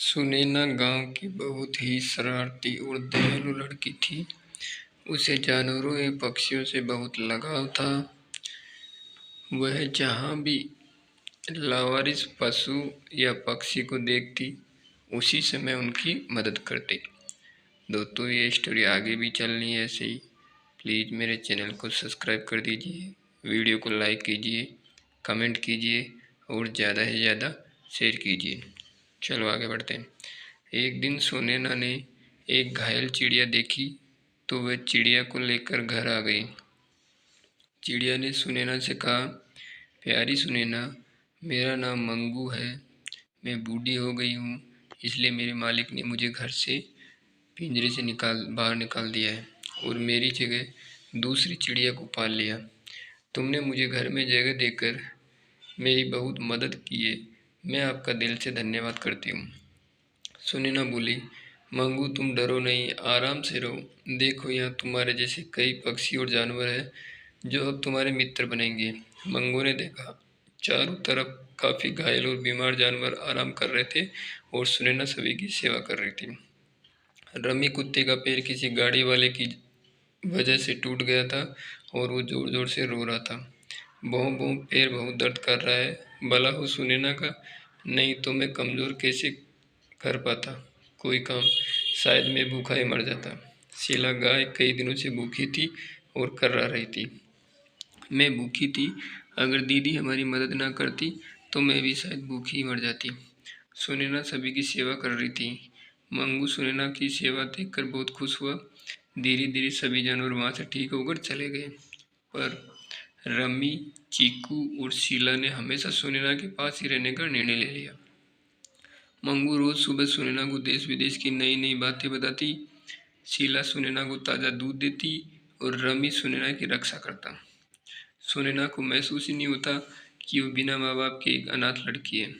सुनैना गांव की बहुत ही शरारती और दयालु लड़की थी। उसे जानवरों एवं पक्षियों से बहुत लगाव था। वह जहाँ भी लावारिस पशु या पक्षी को देखती, उसी समय उनकी मदद करती। दोस्तों, ये स्टोरी आगे भी चलनी है ऐसे ही। प्लीज़ मेरे चैनल को सब्सक्राइब कर दीजिए, वीडियो को लाइक कीजिए, कमेंट कीजिए और ज़्यादा से ज़्यादा शेयर कीजिए। चलो आगे बढ़ते हैं। एक दिन सुनैना ने एक घायल चिड़िया देखी तो वह चिड़िया को लेकर घर आ गई। चिड़िया ने सुनैना से कहा, प्यारी सुनैना, मेरा नाम मंगू है। मैं बूढ़ी हो गई हूँ, इसलिए मेरे मालिक ने मुझे घर से पिंजरे से बाहर निकाल दिया है और मेरी जगह दूसरी चिड़िया को पाल लिया। तुमने मुझे घर में जगह देकर मेरी बहुत मदद की है। मैं आपका दिल से धन्यवाद करती हूँ। सुनैना बोली, मंगू, तुम डरो नहीं, आराम से रहो। देखो, यहाँ तुम्हारे जैसे कई पक्षी और जानवर हैं जो अब तुम्हारे मित्र बनेंगे। मंगू ने देखा, चारों तरफ काफ़ी घायल और बीमार जानवर आराम कर रहे थे और सुनैना सभी की सेवा कर रही थी। रमी कुत्ते का पैर किसी गाड़ी वाले की वजह से टूट गया था और वो जोर जोर से रो रहा था। भौं भौं, पैर बहुत दर्द कर रहा है। भला हो सुनैना का, नहीं तो मैं कमज़ोर कैसे कर पाता कोई काम, शायद मैं भूखा ही मर जाता। शीला गाय कई दिनों से भूखी थी और कर्रा रही थी। मैं भूखी थी, अगर दीदी हमारी मदद ना करती तो मैं भी शायद भूखी ही मर जाती। सुनैना सभी की सेवा कर रही थी। मंगू सुनैना की सेवा देखकर बहुत खुश हुआ। धीरे धीरे सभी जानवर वहाँ से ठीक होकर चले गए, पर रमी, चीकू और शीला ने हमेशा सुनैना के पास ही रहने का निर्णय ले लिया। मंगू रोज सुबह सुनैना को देश विदेश की नई नई बातें बताती। शीला सुनैना को ताज़ा दूध देती और रमी सुनैना की रक्षा करता। सुनैना को महसूस ही नहीं होता कि वो बिना माँ बाप की एक अनाथ लड़की है।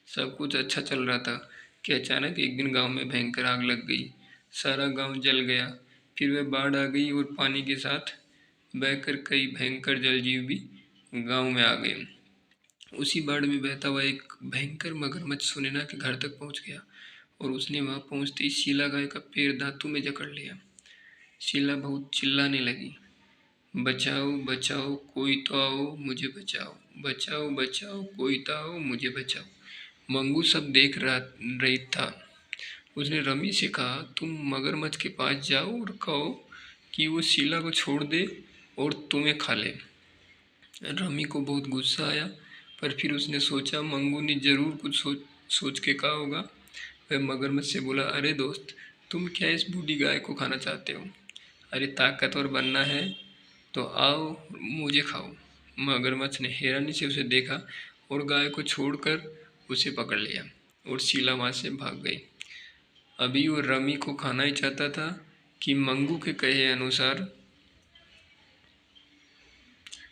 सब कुछ अच्छा चल रहा था कि अचानक एक दिन गांव में भयंकर आग लग गई। सारा गांव जल गया। फिर वह बाढ़ आ गई और पानी के साथ बहकर कई भयंकर जलजीव भी गांव में आ गए। उसी बाढ़ में बहता हुआ एक भयंकर मगरमच्छ सुनैना के घर तक पहुंच गया और उसने वहां पहुंचते ही शीला गाय का पैर दांतों में जकड़ लिया। शीला बहुत चिल्लाने लगी, बचाओ बचाओ, कोई तो आओ, मुझे बचाओ, बचाओ बचाओ, कोई तो आओ, मुझे बचाओ। मंगू सब देख रही था। उसने रमी से कहा, तुम मगरमच्छ के पास जाओ और कहो कि वो शीला को छोड़ दे और तुम्हें खा ले। रमी को बहुत गुस्सा आया, पर फिर उसने सोचा मंगू ने जरूर कुछ सोच के कहा होगा। वह मगरमच्छ से बोला, अरे दोस्त, तुम क्या इस बूढ़ी गाय को खाना चाहते हो? अरे ताकतवर बनना है तो आओ, मुझे खाओ। मगरमच्छ ने हैरानी से उसे देखा और गाय को छोड़कर उसे पकड़ लिया और शीला वहाँ से भाग गई। अभी वो रमी को खाना ही चाहता था कि मंगू के कहे अनुसार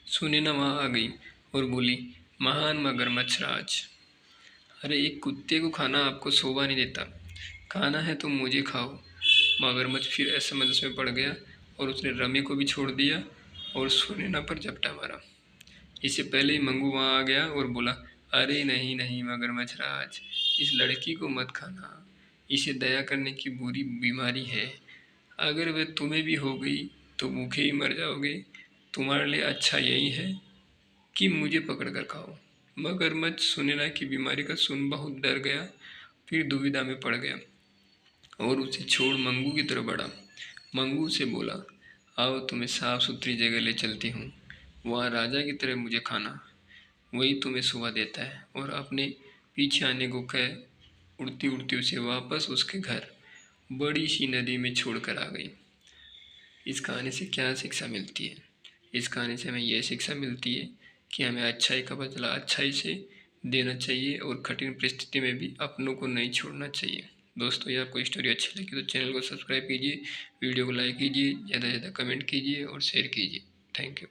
सुनैना वहाँ आ गई और बोली, महान मगरमच्छ राज, अरे एक कुत्ते को खाना आपको शोभा नहीं देता, खाना है तो मुझे खाओ। मगरमच्छ फिर असमंजस में पड़ गया और उसने रमी को भी छोड़ दिया और सुनैना पर झपटा मारा। इससे पहले ही मंगू वहाँ आ गया और बोला, अरे नहीं नहीं मगरमच्छ राज, इस लड़की को मत खाना, इसे दया करने की बुरी बीमारी है। अगर वह तुम्हें भी हो गई तो भूखे ही मर जाओगे। तुम्हारे लिए अच्छा यही है कि मुझे पकड़ कर खाओ। मगरमच्छ सुनैना की बीमारी का सुन बहुत डर गया, फिर दुविधा में पड़ गया और उसे छोड़ मंगू की तरफ बढ़ा। मंगू से बोला, आओ तुम्हें साफ सुथरी जगह ले चलती हूँ, वहाँ राजा की तरह मुझे खाना, वही तुम्हें शोभा देता है। और अपने पीछे आने को कह उड़ती उड़ती उसे वापस उसके घर बड़ी सी नदी में छोड़कर आ गई। इस कहानी से क्या शिक्षा मिलती है? इस कहानी से हमें यह शिक्षा मिलती है कि हमें अच्छाई का बदला अच्छाई से देना चाहिए और कठिन परिस्थिति में भी अपनों को नहीं छोड़ना चाहिए। दोस्तों, ये आपको स्टोरी अच्छी लगी तो चैनल को सब्सक्राइब कीजिए, वीडियो को लाइक कीजिए, ज़्यादा से ज़्यादा कमेंट कीजिए और शेयर कीजिए। Thank you.